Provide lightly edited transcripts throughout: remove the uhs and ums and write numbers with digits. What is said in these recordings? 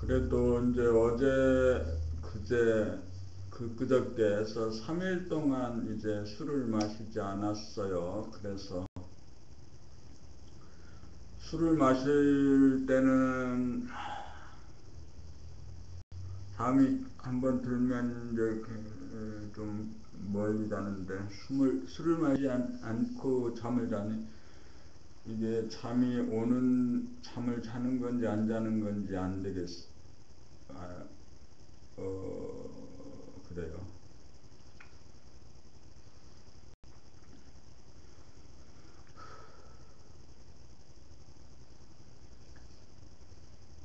그래도 이제 어제 그저께에서 3일 동안 이제 술을 마시지 않았어요. 그래서 술을 마실 때는 잠이 한번 들면 이제 좀 멀리 자는데 술을 마시지 않고 잠을 자니 이게 잠이 오는 잠을 자는 건지 안 자는 건지 안 되겠어. 그래요.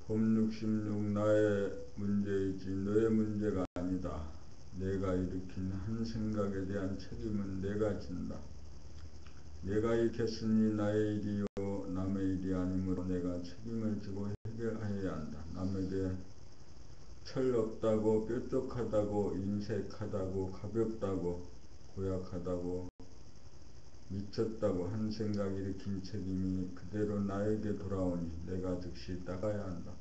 봄 66 나의 문제이지 너의 문제가 아니다. 내가 일으킨 한 생각에 대한 책임은 내가 진다. 내가 일으켰으니 나의 일이요 남의 일이 아니므로 내가 책임을 지고 해결해야 한다. 남에게 철 없다고 뾰족하다고 인색하다고 가볍다고 고약하다고 미쳤다고 한 생각 일으킨 책임이 그대로 나에게 돌아오니 내가 즉시 나가야 한다.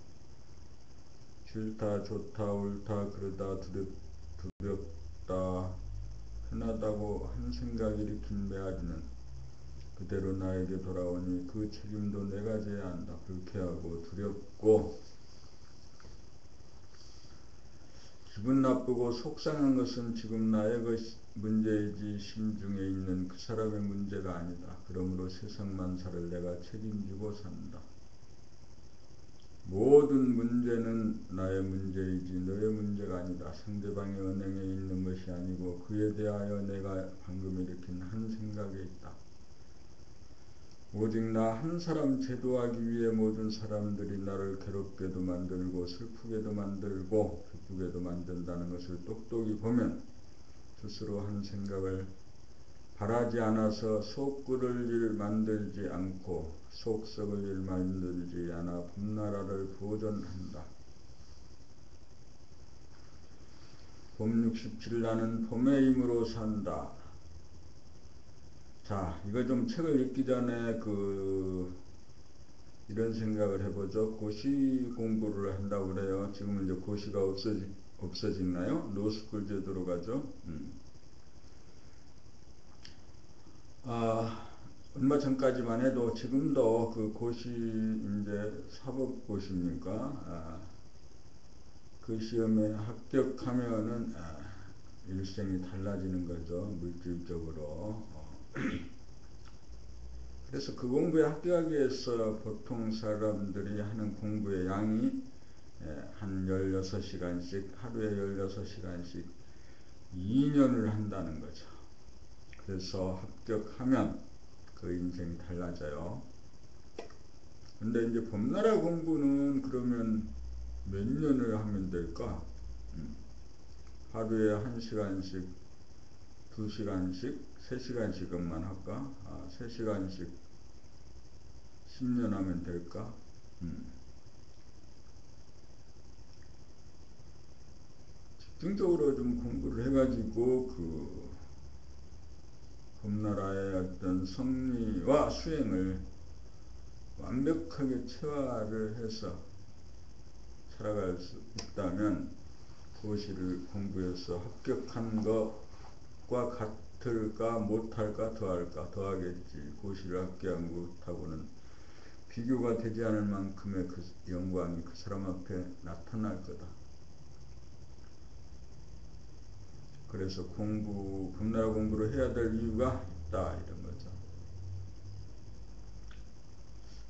싫다 좋다 옳다 그러다 두렵다 흔하다고 한 생각 일으킨 메아리는 그대로 나에게 돌아오니 그 책임도 내가 져야 한다. 불쾌하고 두렵고 기분 나쁘고 속상한 것은 지금 나의 문제이지 심중에 있는 그 사람의 문제가 아니다. 그러므로 세상 만사를 내가 책임지고 산다. 모든 문제는 나의 문제이지 너의 문제가 아니다. 상대방의 언행에 있는 것이 아니고 그에 대하여 내가 방금 일으킨 한 생각에 있다. 오직 나 한 사람 제도하기 위해 모든 사람들이 나를 괴롭게도 만들고 슬프게도 만들고 기쁘게도 만든다는 것을 똑똑히 보면 스스로 한 생각을 바라지 않아서 속 끓을 일 만들지 않고 속 썩을 일 만들지 않아 봄나라를 보존한다. 봄 67 나는 봄의 힘으로 산다. 자, 이거 좀 책을 읽기 전에 이런 생각을 해보죠. 고시 공부를 한다고 그래요. 지금은 이제 고시가 없어지나요? 노스쿨 제도로 가죠. 얼마 전까지만 해도 지금도 그 고시 이제 사법고시입니까? 그 시험에 합격하면은 일생이 달라지는 거죠. 물질적으로. 그래서 그 공부에 합격하기 위해서 보통 사람들이 하는 공부의 양이 한 16시간씩 하루에 16시간씩 2년을 한다는 거죠. 그래서 합격하면 그 인생이 달라져요. 근데 이제 봄나라 공부는 그러면 몇 년을 하면 될까? 하루에 1시간씩 2시간씩 3시간씩만 할까? 3시간씩 10년 하면 될까? 집중적으로 좀 공부를 해가지고 봄나라의 어떤 성리와 수행을 완벽하게 체화를 해서 살아갈 수 있다면 고시를 공부해서 합격한 것과 같을까 못할까 더하겠지. 고시를 합격한 것하고는 비교가 되지 않을 만큼의 그 영광이 그 사람 앞에 나타날 거다. 그래서 봄나라 공부를 해야 될 이유가 있다 이런 거죠.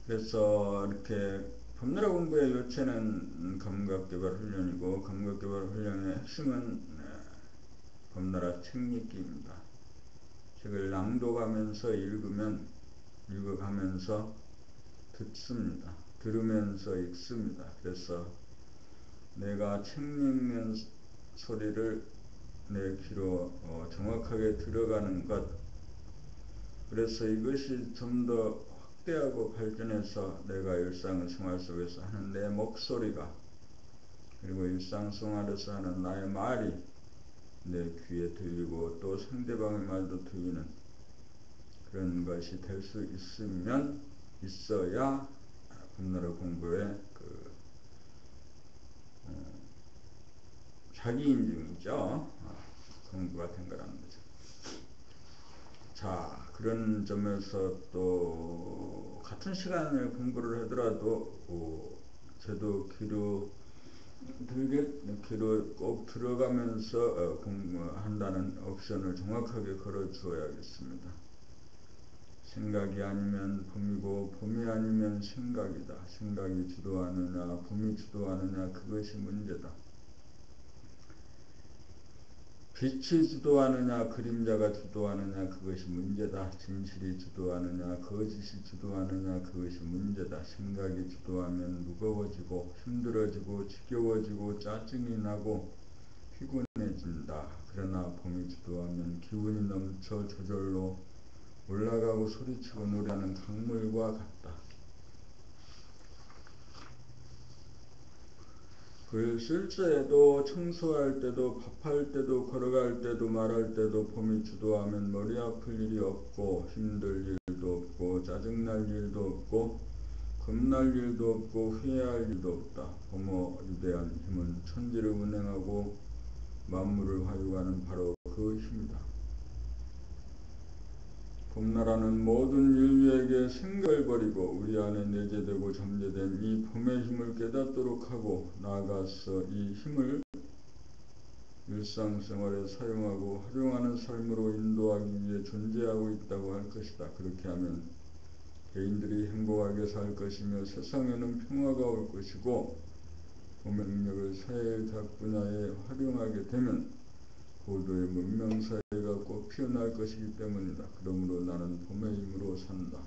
그래서 이렇게 봄나라 공부의 요체는 감각개발훈련이고 감각개발훈련의 핵심은 봄나라 책 읽기입니다. 책을 낭독하면서 읽어가면서 듣습니다. 들으면서 읽습니다. 그래서 내가 책 읽는 소리를 내 귀로 정확하게 들어가는 것. 그래서 이것이 좀 더 확대하고 발전해서 내가 일상생활 속에서 하는 내 목소리가 그리고 일상생활에서 하는 나의 말이 내 귀에 들리고 또 상대방의 말도 들리는 그런 것이 될 수 있어야 봄나라 공부에 자기 인증이죠. 공부가 된 거라는 거죠. 자, 그런 점에서 또 같은 시간에 공부를 하더라도 저도 귀로 꼭 들어가면서 공부한다는 옵션을 정확하게 걸어 주어야겠습니다. 생각이 아니면 봄이고 봄이 아니면 생각이다. 생각이 주도하느냐 봄이 주도하느냐 그것이 문제다. 빛이 주도하느냐 그림자가 주도하느냐 그것이 문제다. 진실이 주도하느냐 거짓이 주도하느냐 그것이 문제다. 생각이 주도하면 무거워지고 힘들어지고 지겨워지고 짜증이 나고 피곤해진다. 그러나 봄이 주도하면 기운이 넘쳐 저절로 올라가고 소리치고 노래하는 강물과 같다. 글 쓸 때도 청소할 때도 밥할 때도 걸어갈 때도 말할 때도 봄이 주도하면 머리 아플 일이 없고 힘들 일도 없고 짜증날 일도 없고 겁날 일도 없고 후회할 일도 없다. 봄의 위대한 힘은 천지를 운행하고 만물을 화육하는 바로 그 힘이다. 봄나라는 모든 인류에게 생각을 버리고 우리 안에 내재되고 잠재된 이 봄의 힘을 깨닫도록 하고 나아가서 이 힘을 일상생활에 사용하고 활용하는 삶으로 인도하기 위해 존재하고 있다고 할 것이다. 그렇게 하면 개인들이 행복하게 살 것이며 세상에는 평화가 올 것이고 봄의 능력을 사회의 각 분야에 활용하게 되면 고도의 문명사회가 꼭 피어날 것이기 때문이다. 그러므로 나는 봄의 힘으로 산다.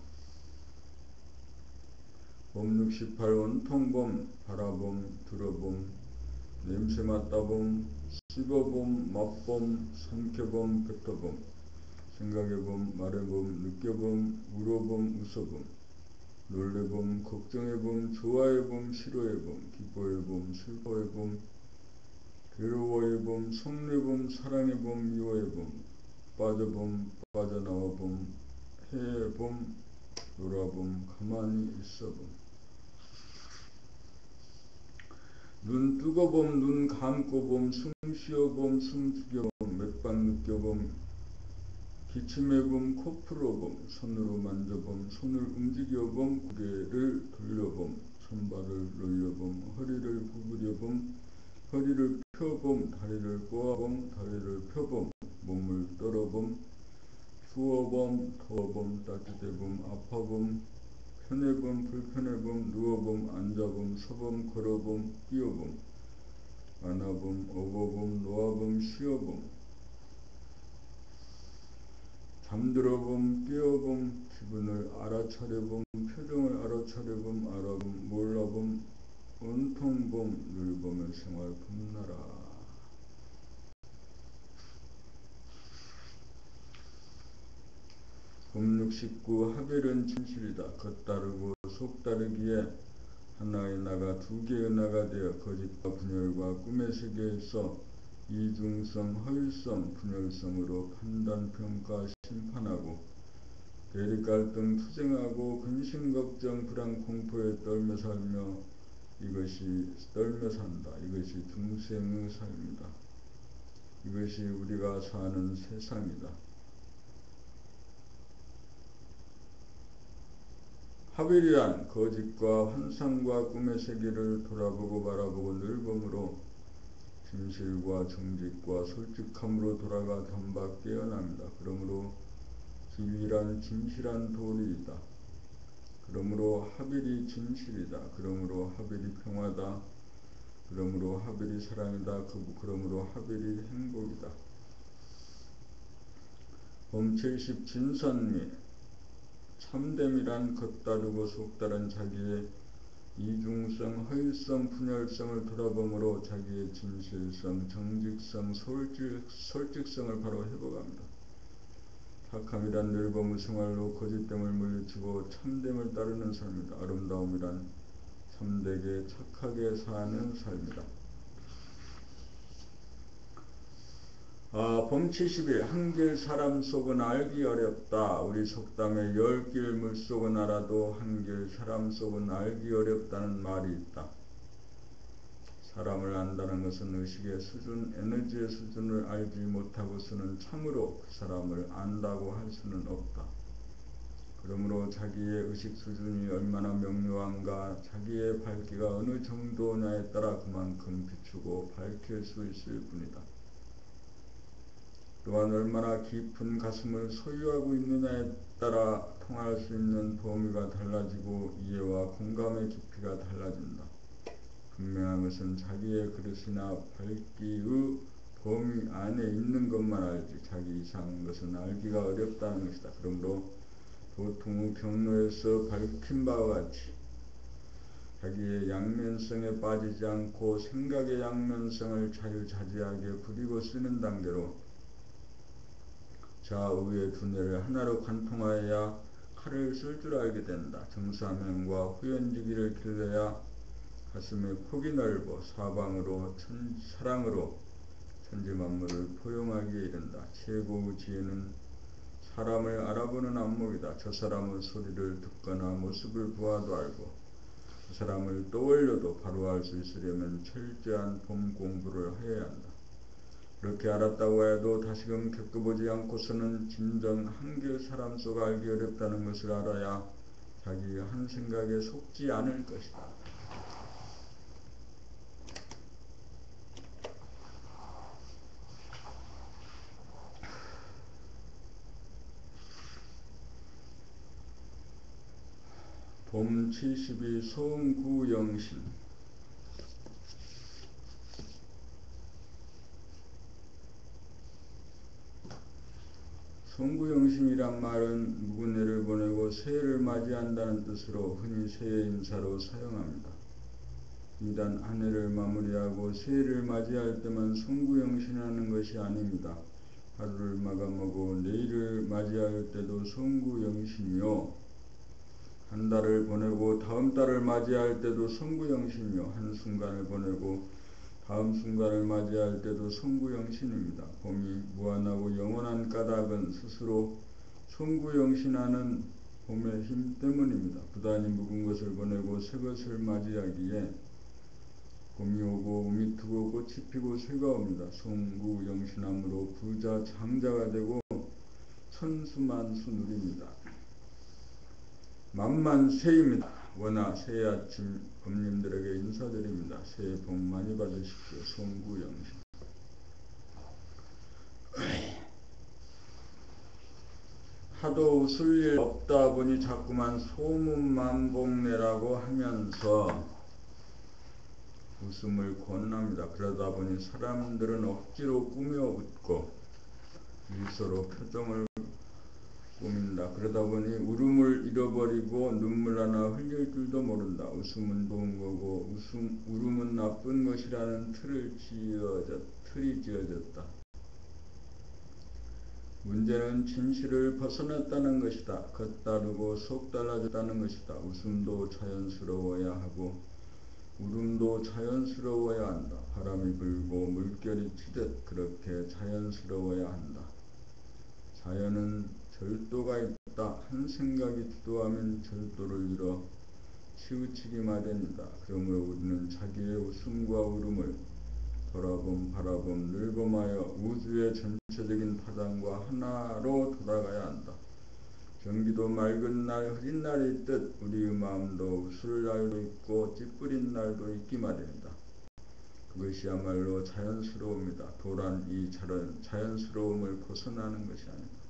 봄 68 온통봄 바라봄 들어봄 냄새 맡아봄 씹어봄 맛봄 삼켜봄 뱉어봄 생각해봄 말해봄 느껴봄 울어봄 웃어봄 놀래봄 걱정해봄 좋아해봄 싫어해봄 기뻐해봄 슬퍼해봄 괴로워해봄 성내봄 사랑해봄 미워해봄 빠져봄 빠져나와봄 해봄 놀아봄 가만히 있어봄 눈 뜨고봄 눈 감고봄 숨 쉬어봄 숨 죽여봄 맥박 느껴봄 기침해봄 코 풀어봄 손으로 만져봄 손을 움직여봄 고개를 돌려봄 손발을 놀려봄 허리를 구부려봄 허리를 펴봄 다리를 꼬아봄 다리를 펴봄 몸을 떨어봄 추워봄 더워봄 따뜻해봄 아파봄 편해봄 불편해봄 누워봄 앉아봄 서봄 걸어봄 뛰어봄 안아봄 업어봄 놓아봄 쉬어봄 잠들어봄 깨어봄 기분을 알아차려봄 표정을 알아차려봄 알아봄 몰라봄 온통 봄 늘 봄의 생활 봄나라. 봄 69 하별은 진실이다. 겉다르고 속다르기에 하나의 나가 두 개의 나가 되어 거짓과 분열과 꿈의 세계에서 이중성, 허위성, 분열성으로 판단, 평가, 심판하고 대립갈등, 투쟁하고 근심, 걱정, 불안, 공포에 떨며 살며 이것이 떨며 산다. 이것이 중생의 삶이다. 이것이 우리가 사는 세상이다. 하별이란 거짓과 환상과 꿈의 세계를 돌아보고 바라보고 늘봄으로 진실과 정직과 솔직함으로 돌아가 견박 깨어납니다. 그러므로 진리란 진실한 도리이다. 그러므로 하별이 진실이다. 그러므로 하별이 평화다. 그러므로 하별이 사랑이다. 그러므로 하별이 행복이다. 봄 70 진선미 참됨이란 겉다르고 속다른 자기의 이중성, 허위성, 분열성을 돌아봄으로 자기의 진실성, 정직성, 솔직성을 바로 회복합니다. 착함이란 늘봄의 생활로 거짓됨을 물리치고 참됨을 따르는 삶이다. 아름다움이란 참되게 착하게 사는 삶이다. 봄 70일 한길 사람 속은 알기 어렵다. 우리 속담에 10길 물속은 알아도 한길 사람 속은 알기 어렵다는 말이 있다. 사람을 안다는 것은 의식의 수준, 에너지의 수준을 알지 못하고서는 참으로 그 사람을 안다고 할 수는 없다. 그러므로 자기의 의식 수준이 얼마나 명료한가, 자기의 밝기가 어느 정도냐에 따라 그만큼 비추고 밝힐 수 있을 뿐이다. 또한 얼마나 깊은 가슴을 소유하고 있느냐에 따라 통할 수 있는 범위가 달라지고 이해와 공감의 깊이가 달라진다. 분명한 것은 자기의 그릇이나 밝기의 범위 안에 있는 것만 알지 자기 이상한 것은 알기가 어렵다는 것이다. 그러므로 보통의 경로에서 밝힌 바와 같이 자기의 양면성에 빠지지 않고 생각의 양면성을 자유자재하게 부리고 쓰는 단계로 좌우의 두뇌를 하나로 관통하여야 칼을 쓸 줄 알게 된다. 정사면과 후연지기를 길러야 가슴의 폭이 넓어 사방으로 사랑으로 천지만물을 포용하기에 이른다. 최고의 지혜는 사람을 알아보는 안목이다. 저 사람의 소리를 듣거나 모습을 보아도 알고 그 사람을 떠올려도 바로 알 수 있으려면 철저한 봄 공부를 해야 한다. 그렇게 알았다고 해도 다시금 겪어보지 않고서는 진정 한결 사람 속 알기 어렵다는 것을 알아야 자기 한 생각에 속지 않을 것이다. 봄 72 송구영신. 송구영신이란 말은 묵은 해를 보내고 새해를 맞이한다는 뜻으로 흔히 새해 인사로 사용합니다. 이단 한 해를 마무리하고 새해를 맞이할 때만 송구영신하는 것이 아닙니다. 하루를 마감하고 내일을 맞이할 때도 송구영신이요. 한 달을 보내고 다음 달을 맞이할 때도 송구영신이요. 한순간을 보내고 다음 순간을 맞이할 때도 송구영신입니다. 봄이 무한하고 영원한 까닭은 스스로 송구영신하는 봄의 힘 때문입니다. 부단히 묵은 것을 보내고 새 것을 맞이하기에 봄이 오고 움이 트고 꽃이 피고 새가 옵니다. 송구영신함으로 부자 장자가 되고 천수만수 누립니다. 만만세입니다. 원하 새해 아침 법님들에게 인사드립니다. 새해 복 많이 받으십시오. 송구영신. 하도 웃을 일 없다 보니 자꾸만 소문만복내라고 하면서 웃음을 권합니다. 그러다 보니 사람들은 억지로 꾸며 웃고 미소로 표정을 꾸민다. 그러다 보니 울음을 잃어버리고 눈물 하나 흘릴 줄도 모른다. 웃음은 좋은 거고 울음은 나쁜 것이라는 틀이 지어졌다. 문제는 진실을 벗어났다는 것이다. 겉다르고 속 달라졌다는 것이다. 웃음도 자연스러워야 하고 울음도 자연스러워야 한다. 바람이 불고 물결이 치듯 그렇게 자연스러워야 한다. 자연은 절도가 있다. 한 생각이 주도하면 절도를 이뤄 치우치기 마련이다. 그러므로 우리는 자기의 웃음과 울음을 돌아봄, 바라봄, 늘봄하여 우주의 전체적인 파장과 하나로 돌아가야 한다. 경기도 맑은 날, 흐린 날이 있듯 우리의 마음도 웃을 날도 있고 찌푸린 날도 있기 마련이다. 그것이야말로 자연스러움이다. 도란 이 자연스러움을 벗어나는 것이 아니다.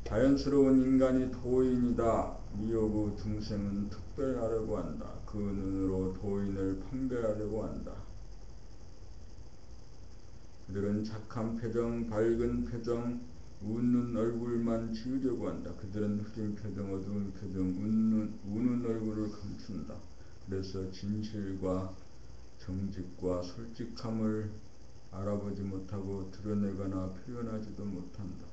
자연스러운 인간이 도인이다. 미혹의 중생은 특별하려고 한다. 그 눈으로 도인을 판별하려고 한다. 그들은 착한 표정, 밝은 표정, 웃는 얼굴만 지으려고 한다. 그들은 흐린 표정, 어두운 표정, 우는 얼굴을 감춘다. 그래서 진실과 정직과 솔직함을 알아보지 못하고 드러내거나 표현하지도 못한다.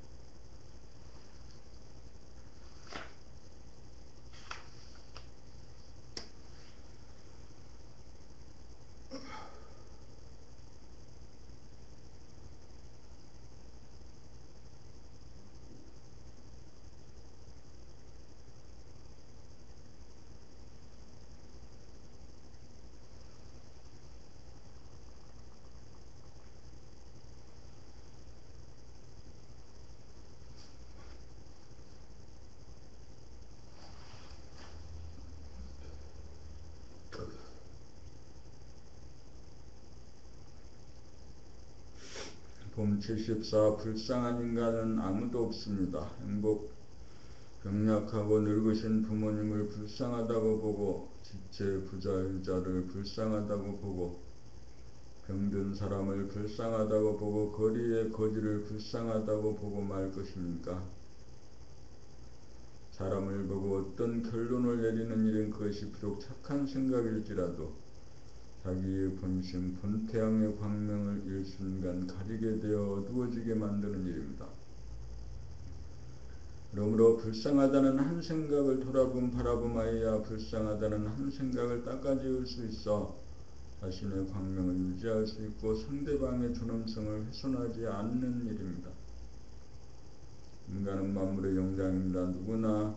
봄 74. 불쌍한 인간은 아무도 없습니다. 병약하고 늙으신 부모님을 불쌍하다고 보고, 지체 부자유자를 불쌍하다고 보고, 병든 사람을 불쌍하다고 보고, 거리의 거지를 불쌍하다고 보고 말 것입니까? 사람을 보고 어떤 결론을 내리는 일은 그것이 비록 착한 생각일지라도 자기의 본심, 본태양의 광명을 일순간 가리게 되어 어두워지게 만드는 일입니다. 그러므로 불쌍하다는 한 생각을 바라봄하여야 불쌍하다는 한 생각을 닦아지을 수 있어 자신의 광명을 유지할 수 있고 상대방의 존엄성을 훼손하지 않는 일입니다. 인간은 만물의 영장입니다. 누구나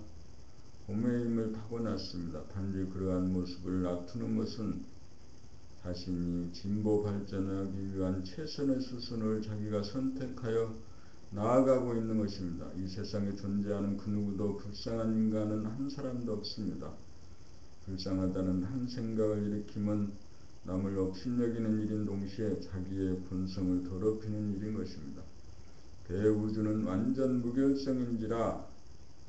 봄의 힘을 타고났습니다. 단지 그러한 모습을 낮추는 것은 자신이 진보 발전하기 위한 최선의 수순을 자기가 선택하여 나아가고 있는 것입니다. 이 세상에 존재하는 그 누구도 불쌍한 인간은 한 사람도 없습니다. 불쌍하다는 한 생각을 일으키면 남을 업신여기는 일인 동시에 자기의 본성을 더럽히는 일인 것입니다. 대우주는 완전 무결성인지라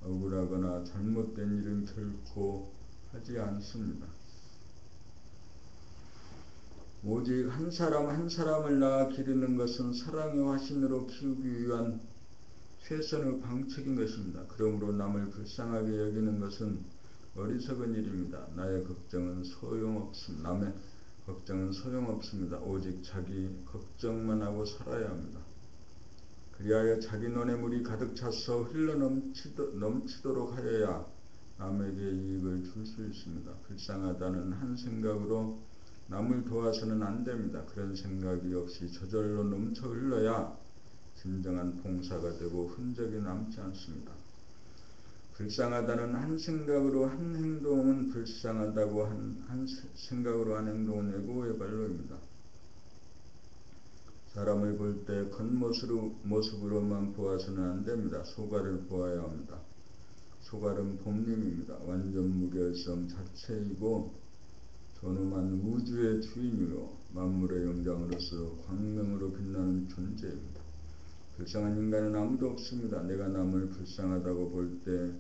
억울하거나 잘못된 일은 결코 하지 않습니다. 오직 한 사람 한 사람을 낳아 기르는 것은 사랑의 화신으로 키우기 위한 최선의 방책인 것입니다. 그러므로 남을 불쌍하게 여기는 것은 어리석은 일입니다. 남의 걱정은 소용없습니다. 오직 자기 걱정만 하고 살아야 합니다. 그리하여 자기 눈에 물이 가득 차서 흘러 넘치도록 하여야 남에게 이익을 줄 수 있습니다. 불쌍하다는 한 생각으로 남을 도와서는 안 됩니다. 그런 생각이 없이 저절로 넘쳐 흘러야 진정한 봉사가 되고 흔적이 남지 않습니다. 불쌍하다는 한 생각으로 한 행동은 불쌍하다고 한 생각으로 한 행동은 애고의 발로입니다. 사람을 볼 때 겉모습으로만 보아서는 안 됩니다. 속알을 보아야 합니다. 속알은 봄님입니다. 완전 무결성 자체이고 존엄한 우주의 주인이요 만물의 영장으로서 광명으로 빛나는 존재입니다. 불쌍한 인간은 아무도 없습니다. 내가 남을 불쌍하다고 볼 때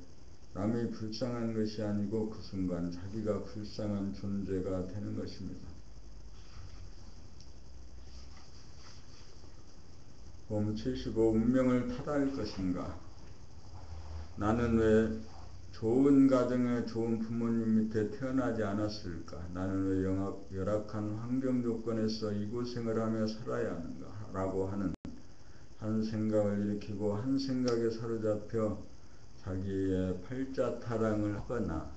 남이 불쌍한 것이 아니고 그 순간 자기가 불쌍한 존재가 되는 것입니다. 봄 75. 운명을 탓할 것인가? 나는 왜 좋은 가정에 좋은 부모님 밑에 태어나지 않았을까? 나는 왜 열악한 환경 조건에서 이 고생을 하며 살아야 하는가? 라고 하는 한 생각을 일으키고 한 생각에 사로잡혀 자기의 팔자타랑을 하거나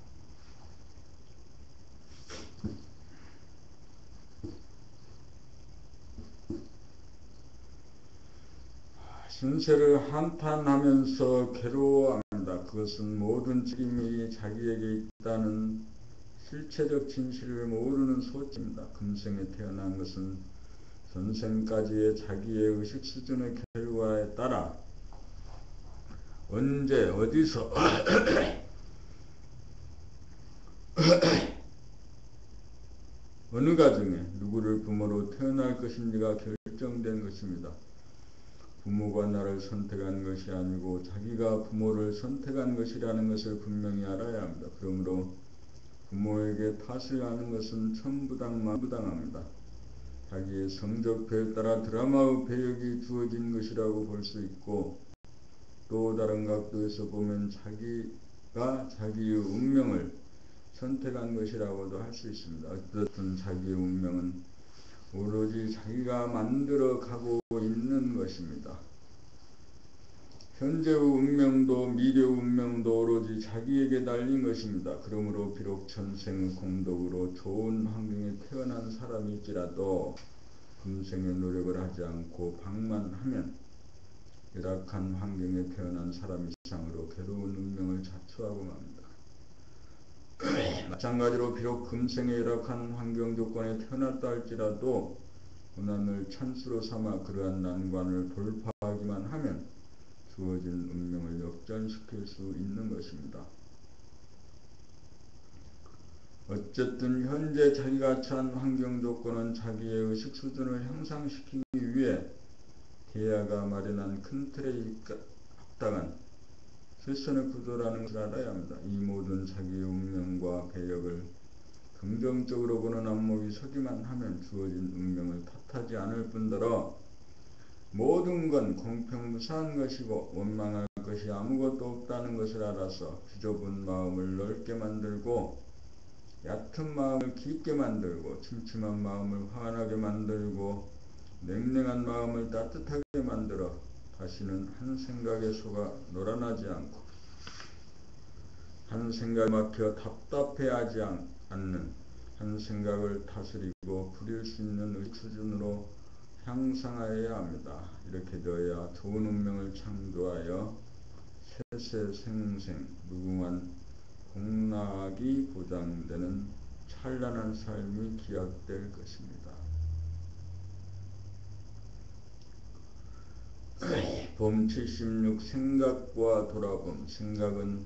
신세를 한탄하면서 괴로워합니다. 그것은 모든 책임이 자기에게 있다는 실체적 진실을 모르는 소치입니다. 금생에 태어난 것은 전생까지의 자기의 의식 수준의 결과에 따라 언제 어디서 어느 가정에 누구를 부모로 태어날 것인지가 결정된 것입니다. 부모가 나를 선택한 것이 아니고 자기가 부모를 선택한 것이라는 것을 분명히 알아야 합니다. 그러므로 부모에게 탓을 하는 것은 천부당합니다. 자기의 성적표에 따라 드라마의 배역이 주어진 것이라고 볼 수 있고 또 다른 각도에서 보면 자기가 자기의 운명을 선택한 것이라고도 할 수 있습니다. 어쨌든 자기의 운명은 오로지 자기가 만들어 가고 있는 것입니다. 현재의 운명도 미래의 운명도 오로지 자기에게 달린 것입니다. 그러므로 비록 전생의 공덕으로 좋은 환경에 태어난 사람일지라도 금생의 노력을 하지 않고 방만하면 열악한 환경에 태어난 사람 이상으로 괴로운 운명을 자초하고 맙니다. 마찬가지로 비록 금생의 열악한 환경 조건에 태어났다 할지라도 고난을 찬스로 삼아 그러한 난관을 돌파하기만 하면 주어진 운명을 역전시킬 수 있는 것입니다. 어쨌든 현재 자기가 처한 환경 조건은 자기의 의식 수준을 향상시키기 위해 계야가 마련한 큰 틀에 합당한 실선의 구조라는 것을 알아야 합니다. 이 모든 자기의 운명과 배역을 긍정적으로 보는 안목이 서기만 하면 주어진 운명을 탓하지 않을 뿐더러 모든 건 공평무사한 것이고 원망할 것이 아무것도 없다는 것을 알아서 비좁은 마음을 넓게 만들고 얕은 마음을 깊게 만들고 침침한 마음을 환하게 만들고 냉랭한 마음을 따뜻하게 만들어 다시는 한 생각에 속아 놀아나지 않고 한 생각에 막혀 답답해하지 않는 한 생각을 다스리고 부릴 수 있는 수준으로 향상하여야 합니다. 이렇게 되어야 좋은 운명을 창조하여 세세생생 무궁한 공락이 보장되는 찬란한 삶이 기약될 것입니다. 봄 76 생각과 돌아봄. 생각은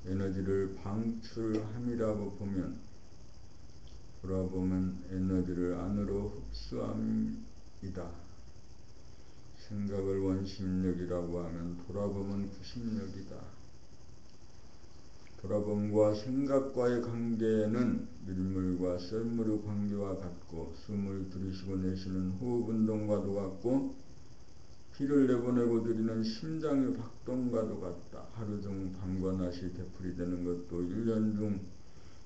에너지를 방출함이라고 보면 돌아보면 에너지를 안으로 흡수함이다. 생각을 원심력이라고 하면 돌아보면 구심력이다. 돌아봄과 생각과의 관계는 밀물과 썰물의 관계와 같고 숨을 들이쉬고 내쉬는 호흡 운동과도 같고 피를 내보내고 들이는 심장의 박동과도 같다. 하루 중 밤과 낮이 되풀이되는 것도 1년 중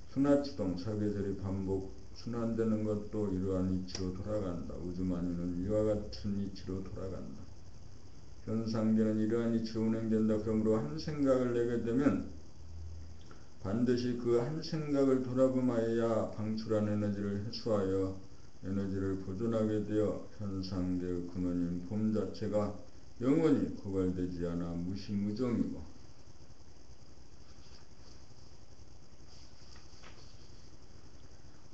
순하치동 사계절이 반복 순환되는 것도 이러한 이치로 돌아간다. 우주만유는 이와 같은 이치로 돌아간다. 현상계는 이러한 이치로 운행된다. 그러므로 한 생각을 내게 되면 반드시 그 한 생각을 돌아봄하여야 방출한 에너지를 해소하여 에너지를 보존하게 되어 현상계의 근원인 봄 자체가 영원히 고갈되지 않아 무시무정이고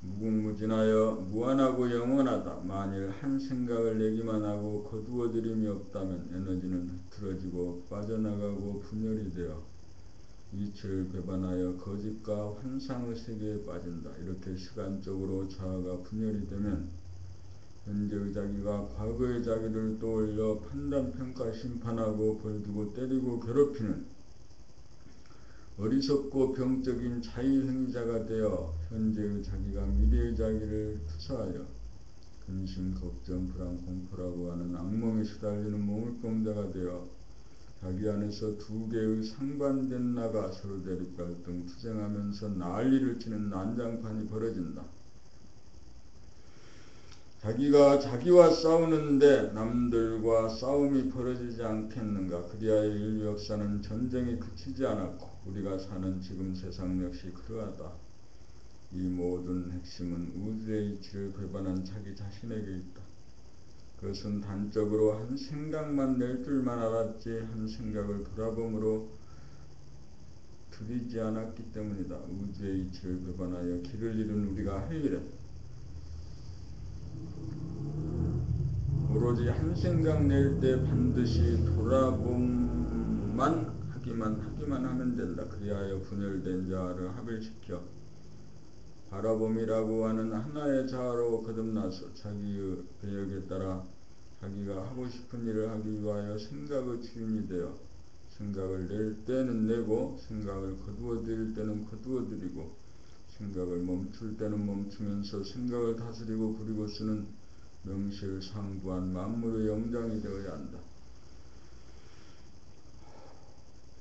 무궁무진하여 무한하고 영원하다. 만일 한 생각을 내기만 하고 거두어들임이 없다면 에너지는 흐트러지고 빠져나가고 분열이 되어 이치를 배반하여 거짓과 환상의 세계에 빠진다. 이렇게 시간적으로 자아가 분열이 되면 현재의 자기가 과거의 자기를 떠올려 판단, 평가, 심판하고 벌두고 때리고 괴롭히는 어리석고 병적인 자의행위자가 되어 현재의 자기가 미래의 자기를 투사하여 근심, 걱정, 불안, 공포라고 하는 악몽에 시달리는 모물병자가 되어 자기 안에서 두 개의 상반된 나가 서로 대립갈등 투쟁하면서 난리를 치는 난장판이 벌어진다. 자기가 자기와 싸우는데 남들과 싸움이 벌어지지 않겠는가. 그리하여 인류 역사는 전쟁이 그치지 않았고 우리가 사는 지금 세상 역시 그러하다. 이 모든 핵심은 우주의 이치를 배반한 자기 자신에게 있다. 그것은 단적으로 한 생각만 낼 줄만 알았지 한 생각을 돌아봄으로 들이지 않았기 때문이다. 우주의 이치를 배반하여 길을 잃은 우리가 할 일은 오로지 한 생각 낼 때 반드시 돌아봄만 하기만 하면 된다. 그리하여 분열된 자아를 합일시켜 바라봄이라고 하는 하나의 자아로 거듭나서 자기의 배역에 따라 자기가 하고 싶은 일을 하기 위하여 생각의 주인이 되어 생각을 낼 때는 내고 생각을 거두어들일 때는 거두어들이고 생각을 멈출 때는 멈추면서 생각을 다스리고 부리고 쓰는 명실상부한 만물의 영장이 되어야 한다.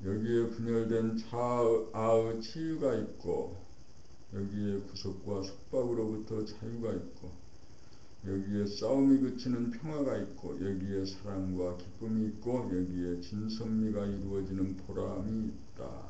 여기에 분열된 자아의 치유가 있고 여기에 구속과 속박으로부터 자유가 있고 여기에 싸움이 그치는 평화가 있고 여기에 사랑과 기쁨이 있고 여기에 진선미가 이루어지는 보람이 있다.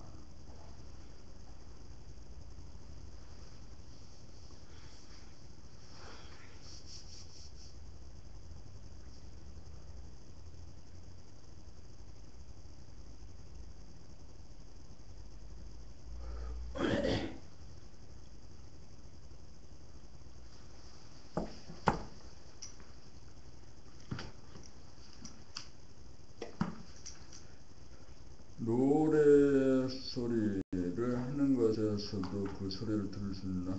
노래 소리를 하는 것에서도 그 소리를 들을 수 있나?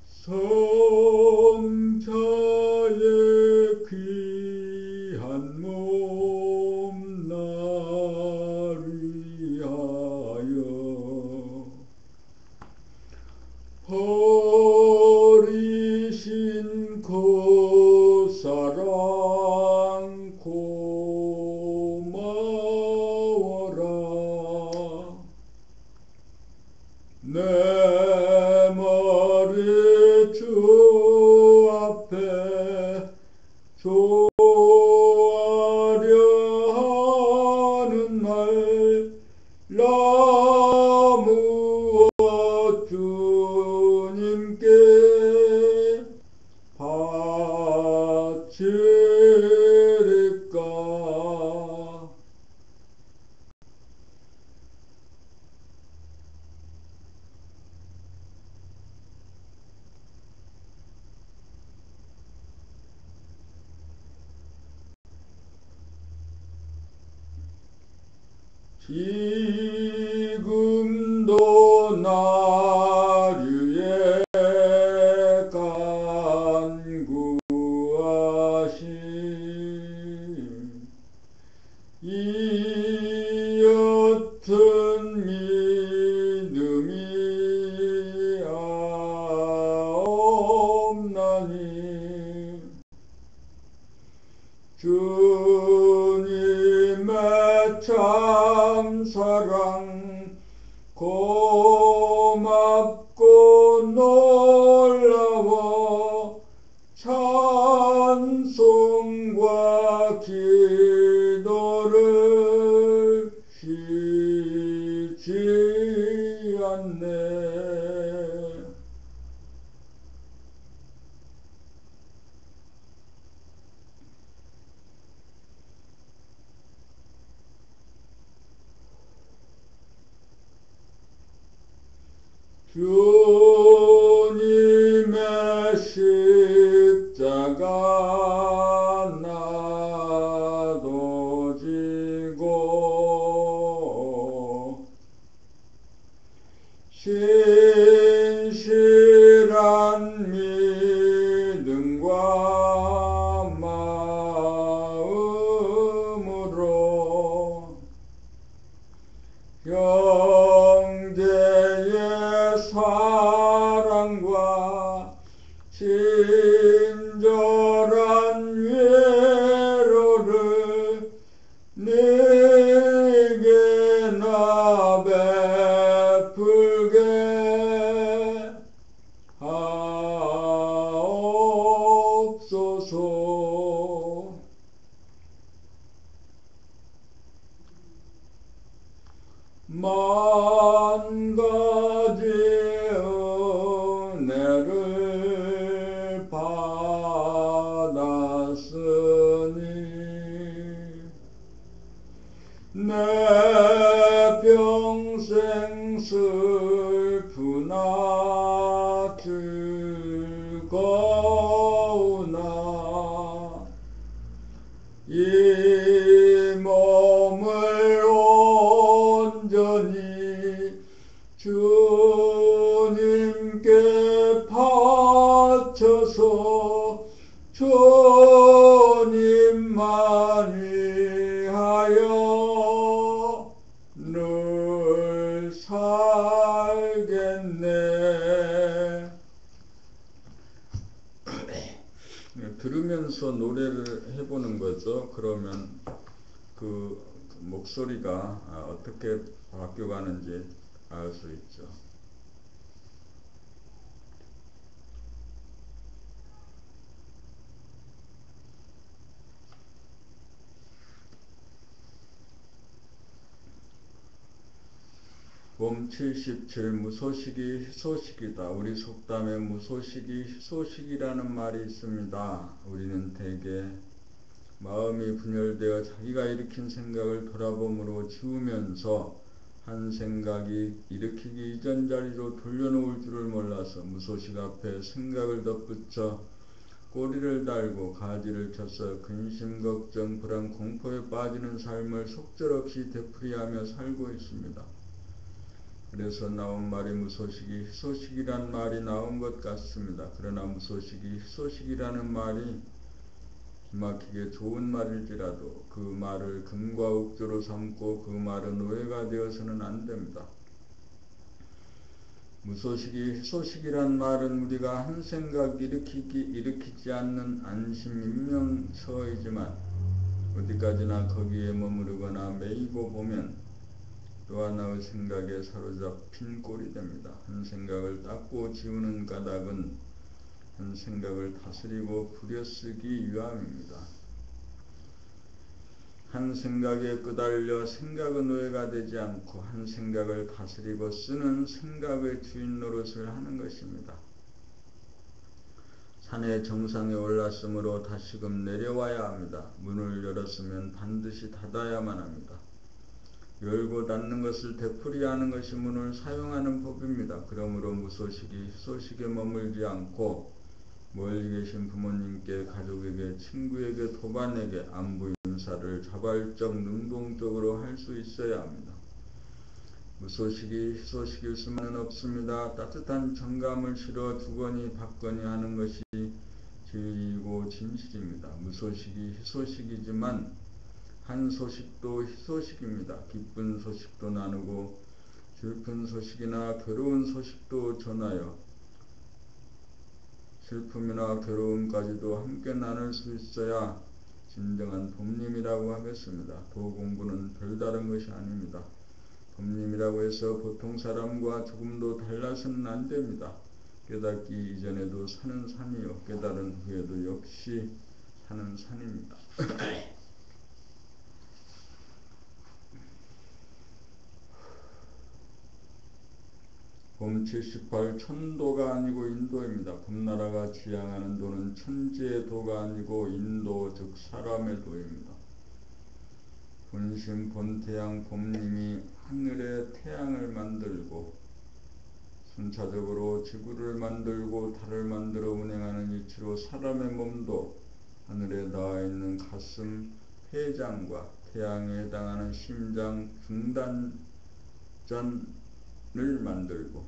성자의 귀 지금도 나류에 간구하신 이 옅은 믿음이 없나니 주님의 참사랑 고맙고 놀라워 찬송과 기도를 쉬지 않네. 주님의 십자가 나도 지고 신실한 믿음과 마음으로 형제의 사랑과 친절한 위로를 내게 나 베풀게 하옵소서. 만 가지 은혜를 받았으니 내 평생 슬프나 즐거우나 이 몸을 온전히 주님께 바쳐서 주님만을 위하여 늘 살겠네. 들으면서 노래를 해보는 거죠. 그러면 그 목소리가 어떻게 바뀌어가는지 알 수 있죠. 봄 77 무소식이 희소식이다. 우리 속담에 무소식이 희소식이라는 말이 있습니다. 우리는 대개 마음이 분열되어 자기가 일으킨 생각을 돌아봄으로 지우면서 한 생각이 일으키기 이전 자리로 돌려놓을 줄을 몰라서 무소식 앞에 생각을 덧붙여 꼬리를 달고 가지를 쳐서 근심, 걱정, 불안, 공포에 빠지는 삶을 속절없이 되풀이하며 살고 있습니다. 그래서 나온 말이 무소식이 희소식이란 말이 나온 것 같습니다. 그러나 무소식이 희소식이라는 말이 기막히게 좋은 말일지라도 그 말을 금과 옥조로 삼고 그 말은 오해가 되어서는 안 됩니다. 무소식이 희소식이란 말은 우리가 한 생각 일으키지 않는 안심인명서이지만 어디까지나 거기에 머무르거나 매이고 보면 또 하나의 생각에 사로잡힌 꼴이 됩니다. 한 생각을 닦고 지우는 까닭은 한 생각을 다스리고 부려쓰기 위함입니다. 한 생각에 끄달려 생각의 노예가 되지 않고 한 생각을 다스리고 쓰는 생각의 주인 노릇을 하는 것입니다. 산의 정상에 올랐으므로 다시금 내려와야 합니다. 문을 열었으면 반드시 닫아야만 합니다. 열고 닫는 것을 되풀이하는 것이 문을 사용하는 법입니다. 그러므로 무소식이 희소식에 머물지 않고 멀리 계신 부모님께, 가족에게, 친구에게, 도반에게 안부 인사를 자발적, 능동적으로 할 수 있어야 합니다. 무소식이 희소식일 수만은 없습니다. 따뜻한 정감을 실어 주거니 받거니 하는 것이 진리고 진실입니다. 무소식이 희소식이지만 한 소식도 희소식입니다. 기쁜 소식도 나누고 슬픈 소식이나 괴로운 소식도 전하여 슬픔이나 괴로움까지도 함께 나눌 수 있어야 진정한 법림이라고 하겠습니다. 도 공부는 별다른 것이 아닙니다. 법림이라고 해서 보통 사람과 조금도 달라서는 안 됩니다. 깨닫기 이전에도 사는 산이요, 깨달은 후에도 역시 사는 산입니다. 봄 78 천도가 아니고 인도입니다. 봄나라가 지향하는 도는 천지의 도가 아니고 인도, 즉 사람의 도입니다. 본심 본태양 봄님이 하늘에 태양을 만들고 순차적으로 지구를 만들고 달을 만들어 운행하는 이치로 사람의 몸도 하늘에 나와 있는 가슴, 폐장과 태양에 해당하는 심장, 중단전을 만들고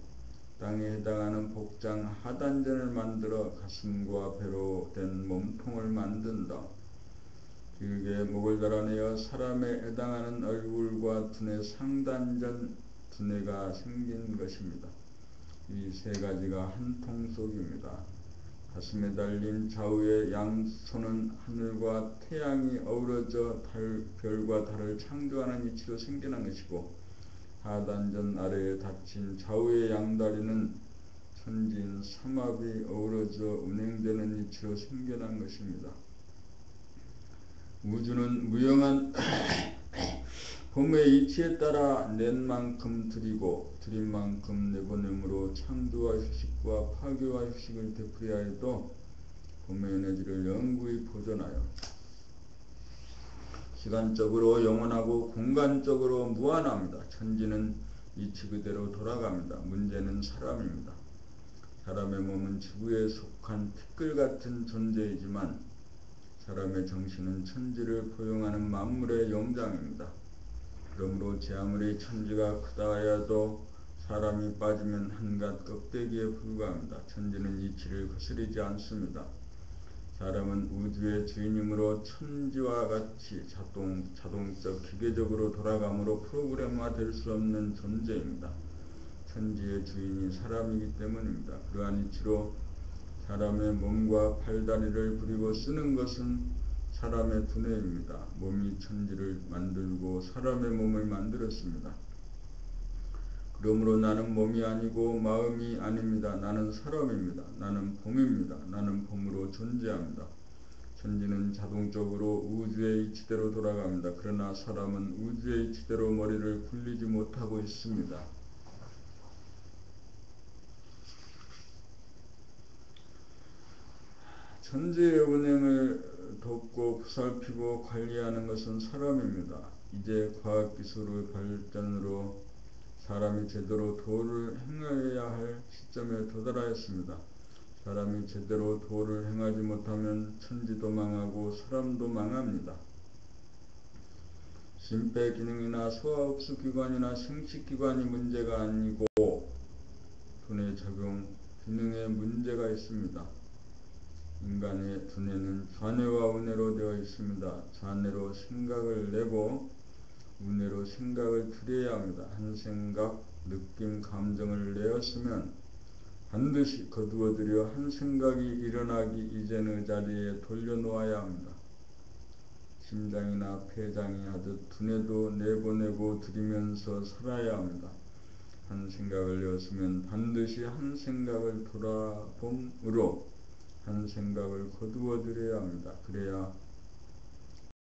땅에 해당하는 복장, 하단전을 만들어 가슴과 배로 된 몸통을 만든다. 길게 목을 달아내어 사람에 해당하는 얼굴과 두뇌, 상단전 두뇌가 생긴 것입니다. 이 세 가지가 한 통 속입니다. 가슴에 달린 좌우의 양손은 하늘과 태양이 어우러져 별과 달을 창조하는 이치로 생겨난 것이고, 하단전 아래에 닫힌 좌우의 양다리는 천지인 삼합이 어우러져 운행되는 이치로 생겨난 것입니다. 우주는 무형한 봄의 이치에 따라 낸 만큼 드리고 드린 만큼 내보냄으로 창조와 휴식과 파괴와 휴식을 되풀이하여도 봄의 에너지를 영구히 보존하여 시간적으로 영원하고 공간적으로 무한합니다. 천지는 이치 그대로 돌아갑니다. 문제는 사람입니다. 사람의 몸은 지구에 속한 티끌 같은 존재이지만 사람의 정신은 천지를 포용하는 만물의 영장입니다. 그러므로 제 아무리 천지가 크다 하여도 사람이 빠지면 한갓 껍데기에 불과합니다. 천지는 이치를 거스르지 않습니다. 사람은 우주의 주인이므로 천지와 같이 자동적 기계적으로 돌아가므로 프로그램화 될 수 없는 존재입니다. 천지의 주인이 사람이기 때문입니다. 그러한 이치로 사람의 몸과 팔다리를 부리고 쓰는 것은 사람의 두뇌입니다. 몸이 천지를 만들고 사람의 몸을 만들었습니다. 그러므로 나는 몸이 아니고 마음이 아닙니다. 나는 사람입니다. 나는 봄입니다. 나는 봄으로 존재합니다. 천지는 자동적으로 우주의 이치대로 돌아갑니다. 그러나 사람은 우주의 이치대로 머리를 굴리지 못하고 있습니다. 천지의 운행을 돕고 보살피고 관리하는 것은 사람입니다. 이제 과학기술의 발전으로 사람이 제대로 도를 행해야 할 시점에 도달하였습니다. 사람이 제대로 도를 행하지 못하면 천지도 망하고 사람도 망합니다. 심폐기능이나 소화흡수기관이나 생식기관이 문제가 아니고 두뇌 작용 기능에 문제가 있습니다. 인간의 두뇌는 좌뇌와 우뇌로 되어 있습니다. 좌뇌로 생각을 내고 우뇌로 생각을 들여야 합니다. 한 생각, 느낌, 감정을 내었으면 반드시 거두어들여 한 생각이 일어나기 이전의 자리에 돌려놓아야 합니다. 심장이나 폐장이 하듯 두뇌도 내보내고 들이면서 살아야 합니다. 한 생각을 내었으면 반드시 한 생각을 돌아봄으로 한 생각을 거두어들여야 합니다. 그래야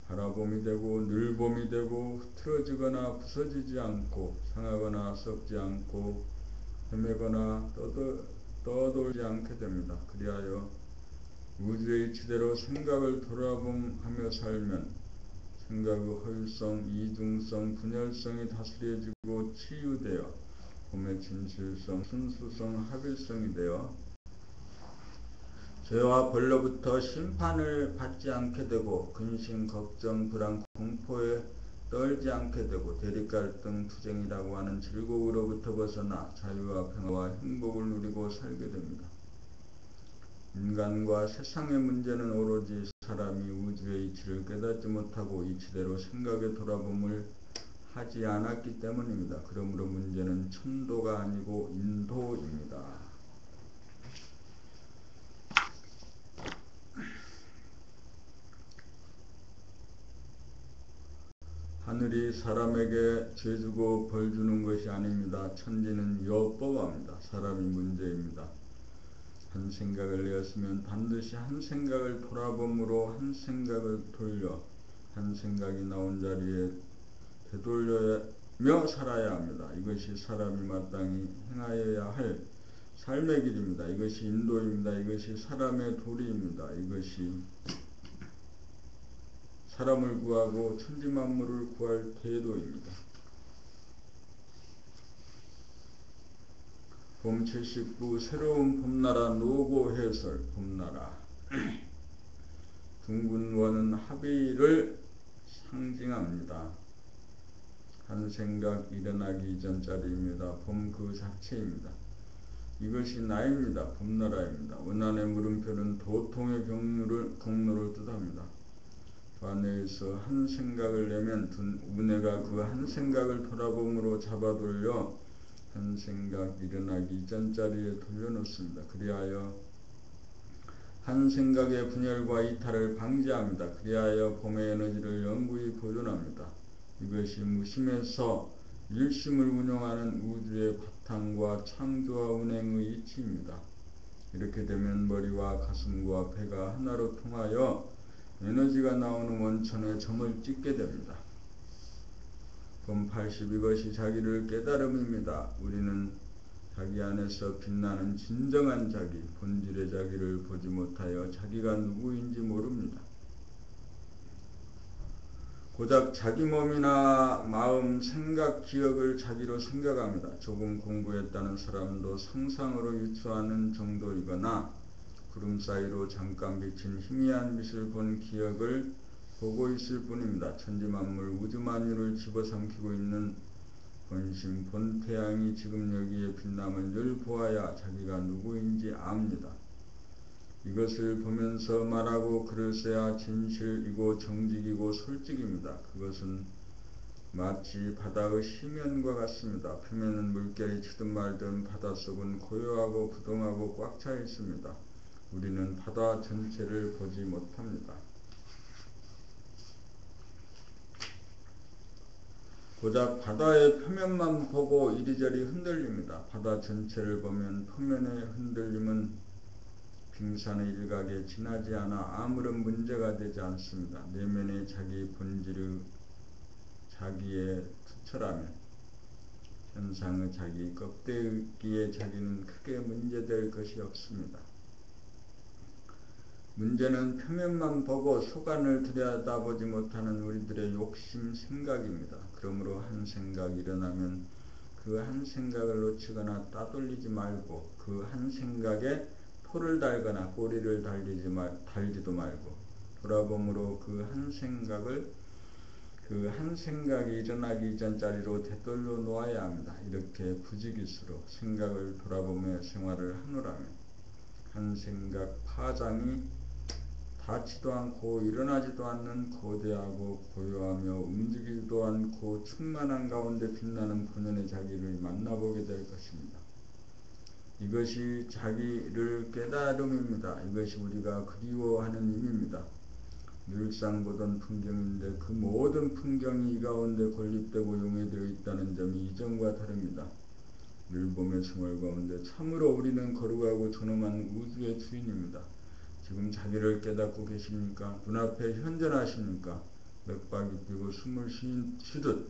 바라봄이 되고 늘봄이 되고 흐트러지거나 부서지지 않고 상하거나 썩지 않고 헤매거나 떠돌지 않게 됩니다. 그리하여 우주의 이치대로 생각을 돌아봄하며 살면 생각의 허율성, 이중성, 분열성이 다스려지고 치유되어 봄의 진실성, 순수성, 합일성이 되어 죄와 벌로부터 심판을 받지 않게 되고 근심, 걱정, 불안, 공포에 떨지 않게 되고 대립갈등, 투쟁이라고 하는 질곡으로부터 벗어나 자유와 평화와 행복을 누리고 살게 됩니다. 인간과 세상의 문제는 오로지 사람이 우주의 이치를 깨닫지 못하고 이치대로 생각의 돌아봄을 하지 않았기 때문입니다. 그러므로 문제는 천도가 아니고 인도입니다. 하늘이 사람에게 죄 주고 벌 주는 것이 아닙니다. 천지는 여법합니다. 사람이 문제입니다. 한 생각을 내었으면 반드시 한 생각을 돌아봄으로 한 생각을 돌려 한 생각이 나온 자리에 되돌려며 살아야 합니다. 이것이 사람이 마땅히 행하여야 할 삶의 길입니다. 이것이 인도입니다. 이것이 사람의 도리입니다. 이것이 사람을 구하고 천지만물을 구할 태도입니다. 봄 79 새로운 봄나라 노고 해설 봄나라 둥근 원은 합의를 상징합니다. 한 생각 일어나기 이전짜리입니다. 봄 그 자체입니다. 이것이 나입니다. 봄나라입니다. 원한의 물음표는 도통의 경로를 뜻합니다. 관에서 한 생각을 내면 운해가 그 한 생각을 돌아봄으로 잡아돌려 한 생각 일어나기 이전자리에 돌려놓습니다. 그리하여 한 생각의 분열과 이탈을 방지합니다. 그리하여 봄의 에너지를 영구히 보존합니다. 이것이 무심에서 일심을 운용하는 우주의 바탕과 창조와 운행의 이치입니다. 이렇게 되면 머리와 가슴과 배가 하나로 통하여 에너지가 나오는 원천에 점을 찍게 됩니다. 봄 80 이것이 자기를 깨달음입니다. 우리는 자기 안에서 빛나는 진정한 자기, 본질의 자기를 보지 못하여 자기가 누구인지 모릅니다. 고작 자기 몸이나 마음, 생각, 기억을 자기로 생각합니다. 조금 공부했다는 사람도 상상으로 유추하는 정도이거나 구름 사이로 잠깐 비친 희미한 빛을 본 기억을 보고 있을 뿐입니다. 천지만물 우주만유를 집어삼키고 있는 본심 본태양이 지금 여기에 빛남을 늘 보아야 자기가 누구인지 압니다. 이것을 보면서 말하고 그릇해야 진실이고 정직이고 솔직입니다. 그것은 마치 바다의 시면과 같습니다. 표면은 물결이 치든 말든 바닷속은 고요하고 부동하고 꽉 차 있습니다. 우리는 바다 전체를 보지 못합니다. 고작 바다의 표면만 보고 이리저리 흔들립니다. 바다 전체를 보면 표면의 흔들림은 빙산의 일각에 지나지 않아 아무런 문제가 되지 않습니다. 내면의 자기 본질의 자기의 투철함, 현상의 자기, 껍데기의 자기는 크게 문제될 것이 없습니다. 문제는 표면만 보고 속안을 들여다보지 못하는 우리들의 욕심 생각입니다. 그러므로 한 생각이 일어나면 그 한 생각을 놓치거나 따돌리지 말고 그 한 생각에 포를 달거나 꼬리를 달지도 말고 돌아봄으로 그 한 생각이 일어나기 이전 자리로 되돌려 놓아야 합니다. 이렇게 부지기수로 생각을 돌아보며 생활을 하노라면 한 생각 파장이 닿지도 않고 일어나지도 않는 거대하고 고요하며 움직이지도 않고 충만한 가운데 빛나는 본연의 자기를 만나보게 될 것입니다. 이것이 자기를 깨달음입니다. 이것이 우리가 그리워하는 힘입니다. 늘상 보던 풍경인데 그 모든 풍경이 이 가운데 건립되고 용해되어 있다는 점이 이전과 다릅니다. 늘봄의 생활 가운데 참으로 우리는 거룩하고 존엄한 우주의 주인입니다. 지금 자기를 깨닫고 계십니까? 눈앞에 현존하십니까? 맥박이 뛰고 숨을 쉬듯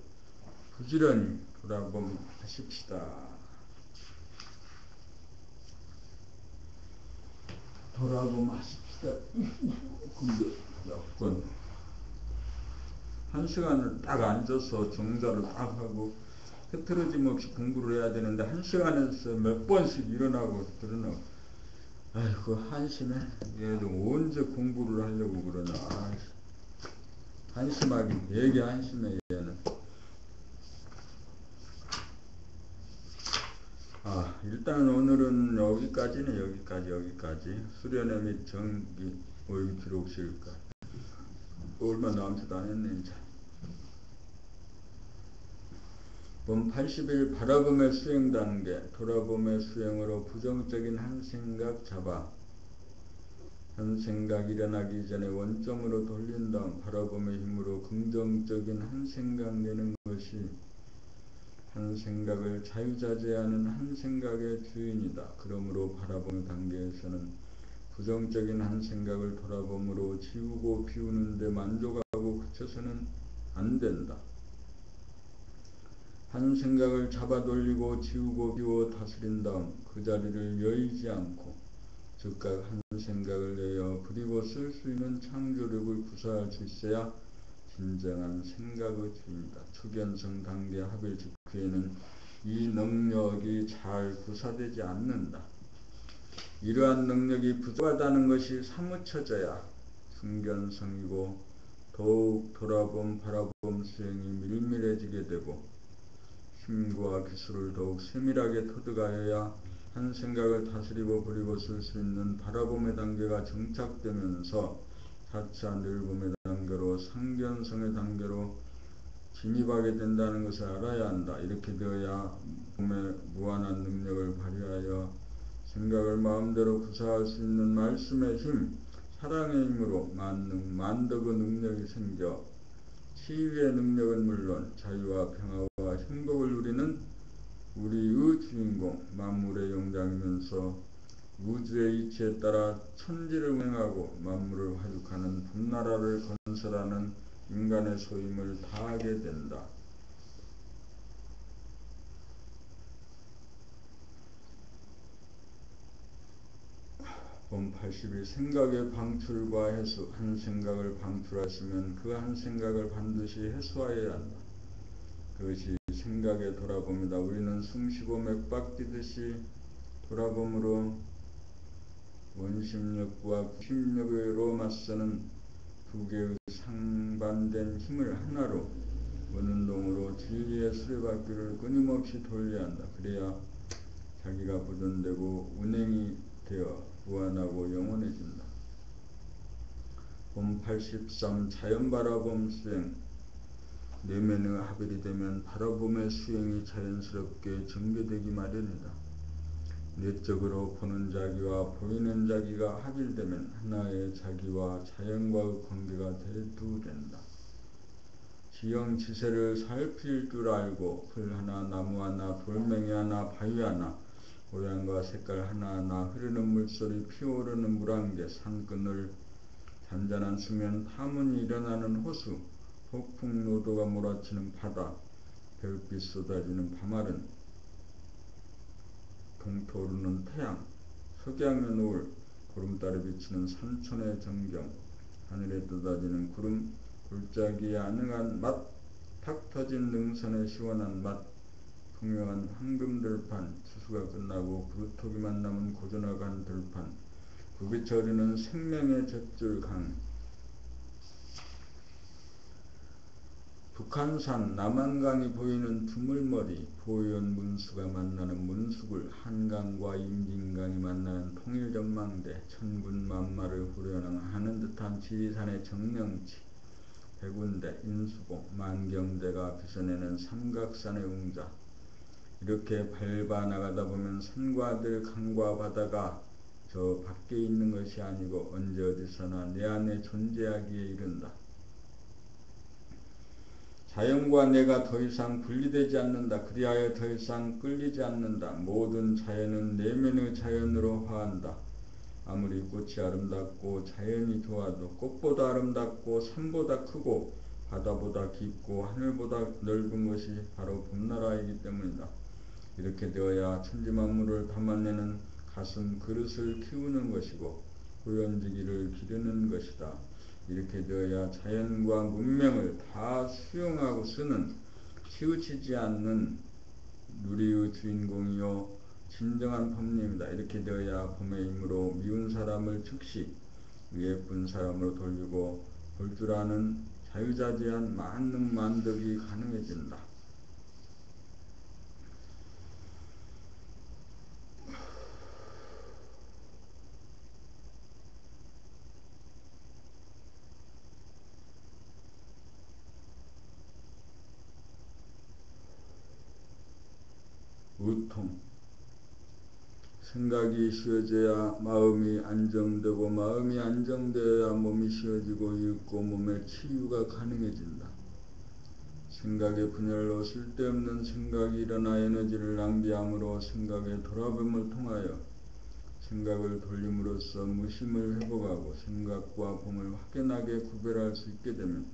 부지런히 돌아봄하십시다. 돌아봄하십시다. 근데 몇 번 한 시간을 딱 앉아서 정자를 딱 하고 흐트러짐 없이 공부를 해야 되는데 한 시간에서 몇 번씩 일어나고 드러나고 아이고 한심해. 얘도 언제 공부를 하려고 그러나. 한심하긴 되게 한심해 얘는. 일단 오늘은 여기까지네. 여기까지 수련회 및 정기 모임 기록실까 얼마 남지도 않았네 이제. 본 80일 바라봄의 수행 단계. 돌아봄의 수행으로 부정적인 한 생각 잡아 한 생각 일어나기 전에 원점으로 돌린 다음 바라봄의 힘으로 긍정적인 한 생각 내는 것이 한 생각을 자유자재하는 한 생각의 주인이다. 그러므로 바라봄의 단계에서는 부정적인 한 생각을 돌아봄으로 지우고 비우는 데 만족하고 그쳐서는 안 된다. 한 생각을 잡아 돌리고 지우고 비워 다스린 다음 그 자리를 여의지 않고 즉각 한 생각을 내어 그리고 쓸 수 있는 창조력을 구사할 수 있어야 진정한 생각의 주인이다. 초견성 단계 합일 직후에는 이 능력이 잘 구사되지 않는다. 이러한 능력이 부족하다는 것이 사무쳐져야 중견성이고 더욱 돌아봄 바라봄 수행이 밀밀해지게 되고 힘과 기술을 더욱 세밀하게 터득하여야 한 생각을 다스리고 버리고 쓸 수 있는 바라봄의 단계가 정착되면서 차차 늙음의 단계로 상견성의 단계로 진입하게 된다는 것을 알아야 한다. 이렇게 되어야 봄의 무한한 능력을 발휘하여 생각을 마음대로 구사할 수 있는 말씀의 힘, 사랑의 힘으로 만능, 만덕의 능력이 생겨 치유의 능력은 물론 자유와 평화와 행복을 누리는 우리의 주인공, 만물의 영장이면서 우주의 이치에 따라 천지를 운행하고 만물을 화육하는 봄나라를 건설하는 인간의 소임을 다하게 된다. 본 80일 생각의 방출과 해소. 한 생각을 방출했으면 그 한 생각을 반드시 해소하여야 한다. 그것이 생각의 돌아봄이다. 우리는 숨쉬고 맥박 뛰듯이 돌아봄으로 원심력과 구심력으로 맞서는 두 개의 상반된 힘을 하나로 원운동으로 진리의 수레바퀴를 끊임없이 돌려야 한다. 그래야 자기가 보존되고 운행이 되어 무한하고 영원해진다. 봄 83 자연바라봄 수행. 내면의 합일이 되면 바라봄의 수행이 자연스럽게 전개되기 마련이다. 내적으로 보는 자기와 보이는 자기가 합일되면 하나의 자기와 자연과의 관계가 대두된다. 지형지세를 살필 줄 알고 풀 하나, 나무 하나, 돌멩이 하나, 바위 하나, 모양과 색깔 하나하나, 흐르는 물소리, 피어오르는 물안개, 산끈을 잔잔한 수면, 파문이 일어나는 호수, 폭풍노도가 몰아치는 바다, 별빛 쏟아지는 밤하른, 동토오르는 태양, 석양의 노을, 보름달이 비치는 산천의 정경, 하늘에 쏟아지는 구름, 골짜기의 아늑한 맛, 탁 터진 능선의 시원한 맛, 풍요한 황금들판, 추수가 끝나고 그루터기만 남은 고저나간 들판, 굽이쳐 흐르는 생명의 젖줄 강, 북한산 남한강이 보이는 두물머리, 보현 문수가 만나는 문수굴, 한강과 임진강이 만나는 통일전망대, 천군만마를 후련하는 듯한 지리산의 정령치, 백운대, 인수봉, 만경대가 빗어내는 삼각산의 웅자. 이렇게 밟아 나가다 보면 산과 들, 강과 바다가 저 밖에 있는 것이 아니고 언제 어디서나 내 안에 존재하기에 이른다. 자연과 내가 더 이상 분리되지 않는다. 그리하여 더 이상 끌리지 않는다. 모든 자연은 내면의 자연으로 화한다. 아무리 꽃이 아름답고 자연이 좋아도 꽃보다 아름답고 산보다 크고 바다보다 깊고 하늘보다 넓은 것이 바로 봄나라이기 때문이다. 이렇게 되어야 천지만물을 담아내는 가슴 그릇을 키우는 것이고 호연지기를 기르는 것이다. 이렇게 되어야 자연과 문명을 다 수용하고 쓰는 치우치지 않는 누리의 주인공이요 진정한 법리입니다. 이렇게 되어야 법의 힘으로 미운 사람을 즉시 예쁜 사람으로 돌리고 볼 줄 아는 자유자재한 만능 만덕이 가능해진다. 의통. 생각이 쉬어져야 마음이 안정되고 마음이 안정되어야 몸이 쉬어지고 있고 몸의 치유가 가능해진다. 생각의 분열로 쓸데없는 생각이 일어나 에너지를 낭비함으로 생각의 돌아봄을 통하여 생각을 돌림으로써 무심을 회복하고 생각과 봄을 확연하게 구별할 수 있게 되면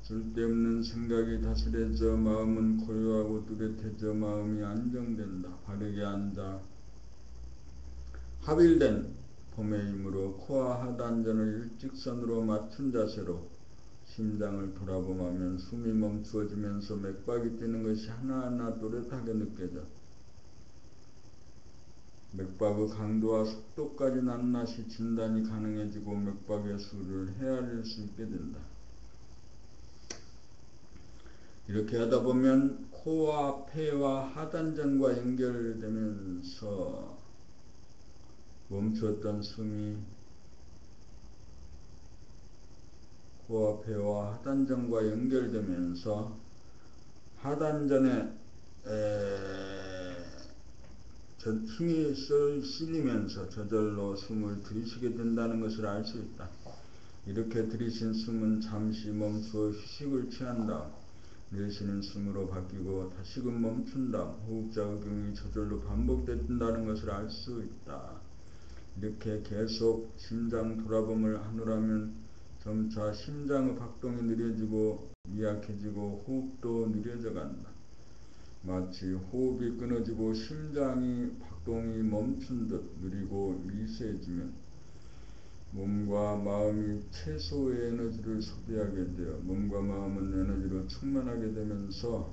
쓸데없는 생각이 다스려져 마음은 고요하고 뚜렷해져 마음이 안정된다. 바르게 앉아 합일된 봄의 힘으로 코와 하단전을 일직선으로 맞춘 자세로 심장을 돌아보면 숨이 멈추어지면서 맥박이 뛰는 것이 하나하나 또렷하게 느껴져 맥박의 강도와 속도까지 낱낱이 진단이 가능해지고 맥박의 수를 헤아릴 수 있게 된다. 이렇게 하다 보면 코와 폐와 하단전과 연결되면서 멈추었던 숨이 코와 폐와 하단전과 연결되면서 하단전에 힘이 실리면서 저절로 숨을 들이쉬게 된다는 것을 알 수 있다. 이렇게 들이쉰 숨은 잠시 멈추어 휴식을 취한 다음 내쉬는 숨으로 바뀌고 다시금 멈춘 다음 호흡자극이 저절로 반복된다는 것을 알 수 있다. 이렇게 계속 심장 돌아봄을 하노라면 점차 심장의 박동이 느려지고 미약해지고 호흡도 느려져 간다. 마치 호흡이 끊어지고 심장이 박동이 멈춘 듯 느리고 미세해지면 몸과 마음이 최소의 에너지를 소비하게 되어 몸과 마음은 에너지로 충만하게 되면서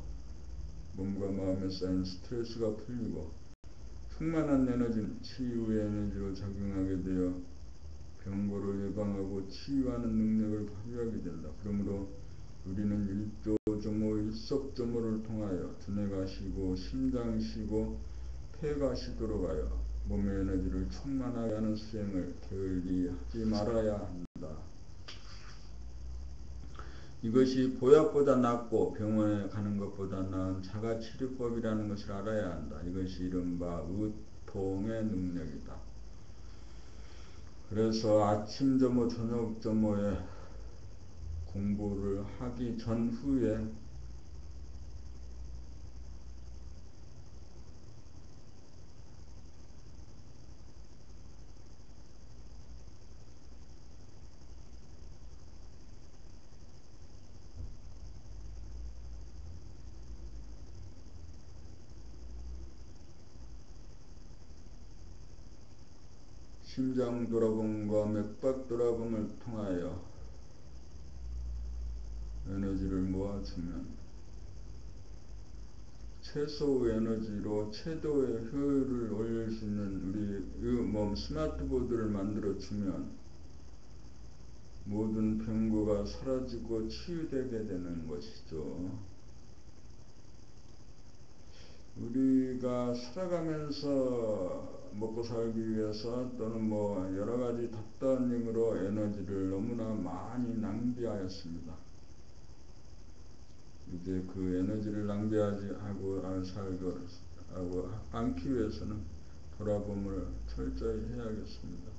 몸과 마음에 쌓인 스트레스가 풀리고 충만한 에너지는 치유의 에너지로 작용하게 되어 병고를 예방하고 치유하는 능력을 발휘하게 된다. 그러므로 우리는 일조조모 일석조모를 통하여 두뇌가 쉬고 심장이 쉬고 폐가 쉬도록 하여 몸의 에너지를 충만하게 하는 수행을 게을리 하지 말아야 한다. 이것이 보약보다 낫고 병원에 가는 것보다 나은 자가치료법이라는 것을 알아야 한다. 이것이 이른바 의통의 능력이다. 그래서 아침조모 저녁조모에 공부를 하기 전후에 심장 돌아봄과 맥박 돌아봄을 통하여 에너지를 모아주면 최소의 에너지로 최도의 효율을 올릴 수 있는 우리의 몸 스마트보드를 만들어주면 모든 병고가 사라지고 치유되게 되는 것이죠. 우리가 살아가면서 먹고 살기 위해서 또는 여러가지 답답한 힘으로 에너지를 너무나 많이 낭비하였습니다. 이제 그 에너지를 낭비하지 않기 위해서는 돌아봄을 철저히 해야겠습니다.